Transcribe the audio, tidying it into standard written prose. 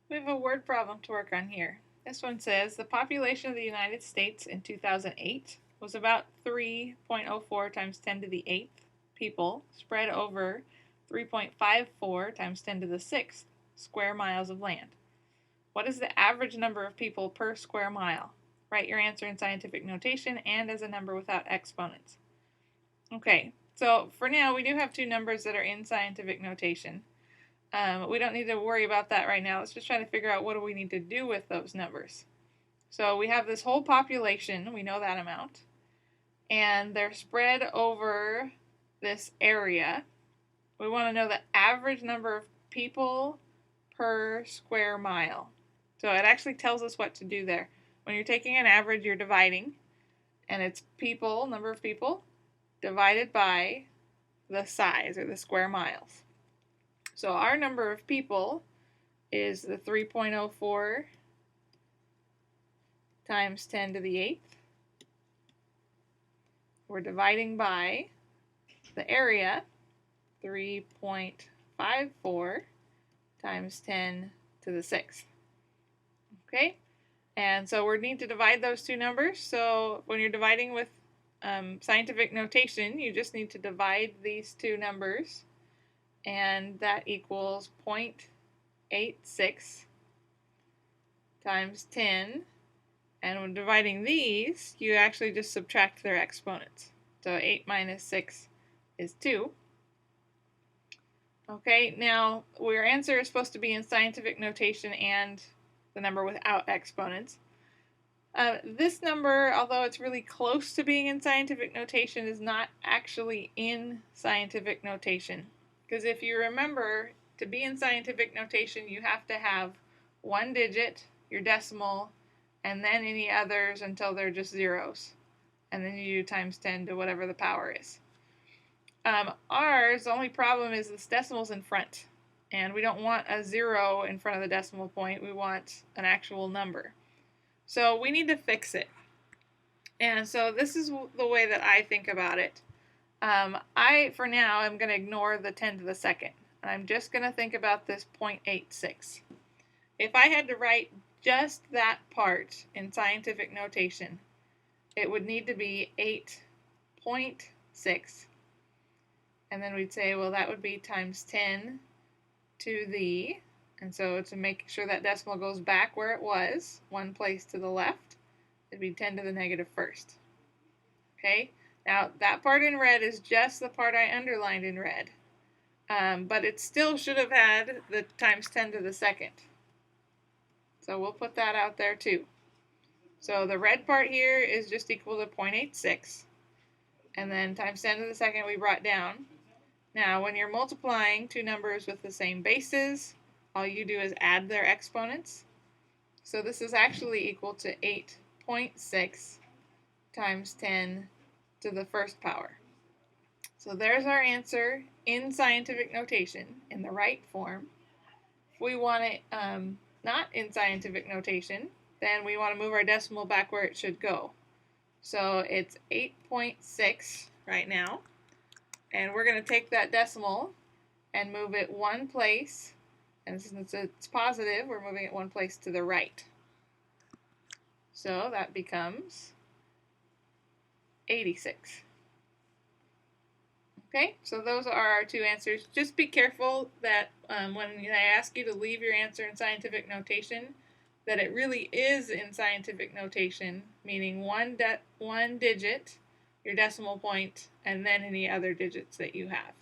We have a word problem to work on here. This one says the population of the United States in 2008 was about 3.04 times 10 to the 8th people spread over 3.54 times 10 to the 6th square miles of land. What is the average number of people per square mile? Write your answer in scientific notation and as a number without exponents. Okay, so for now we do have two numbers that are in scientific notation. We don't need to worry about that right now. Let's just try to figure out what do we need to do with those numbers. So we have this whole population, we know that amount, and they're spread over this area. We want to know the average number of people per square mile. So it actually tells us what to do there. When you're taking an average, you're dividing, and it's people, number of people, divided by the size or the square miles. So our number of people is the 3.04 times 10 to the 8th. We're dividing by the area, 3.54 times 10 to the 6th. Okay? And so we need to divide those two numbers. So when you're dividing with scientific notation, you just need to divide these two numbers, and that equals 0.86 times 10. And when dividing these, you actually just subtract their exponents. So 8 minus 6 is 2. Okay, now your answer is supposed to be in scientific notation and the number without exponents. This number, although it's really close to being in scientific notation, is not actually in scientific notation. Because if you remember, to be in scientific notation, you have to have one digit, your decimal, and then any others until they're just zeros. And then you do times 10 to whatever the power is. Ours, the only problem is this decimal's in front. And we don't want a 0 in front of the decimal point. We want an actual number. So we need to fix it. And so this is the way that I think about it. For now, I'm going to ignore the 10 to the second. And I'm just going to think about this 0.86. If I had to write just that part in scientific notation, it would need to be 8.6. And then we'd say, well, that would be times 10 to the, and so to make sure that decimal goes back where it was, one place to the left, it'd be 10 to the negative first. Okay, now that part in red is just the part I underlined in red, but it still should have had the times 10 to the second. So we'll put that out there too. So the red part here is just equal to 0.86, and then times 10 to the second we brought down. Now when you're multiplying two numbers with the same bases, all you do is add their exponents. So this is actually equal to 8.6 times 10 to the first power. So there's our answer in scientific notation in the right form. If we want it not in scientific notation, then we want to move our decimal back where it should go. So it's 8.6 right now. And we're going to take that decimal and move it one place. And since it's positive, we're moving it one place to the right. So that becomes 86. Okay, so those are our two answers. Just be careful that when I ask you to leave your answer in scientific notation, that it really is in scientific notation, meaning one digit, your decimal point, and then any other digits that you have.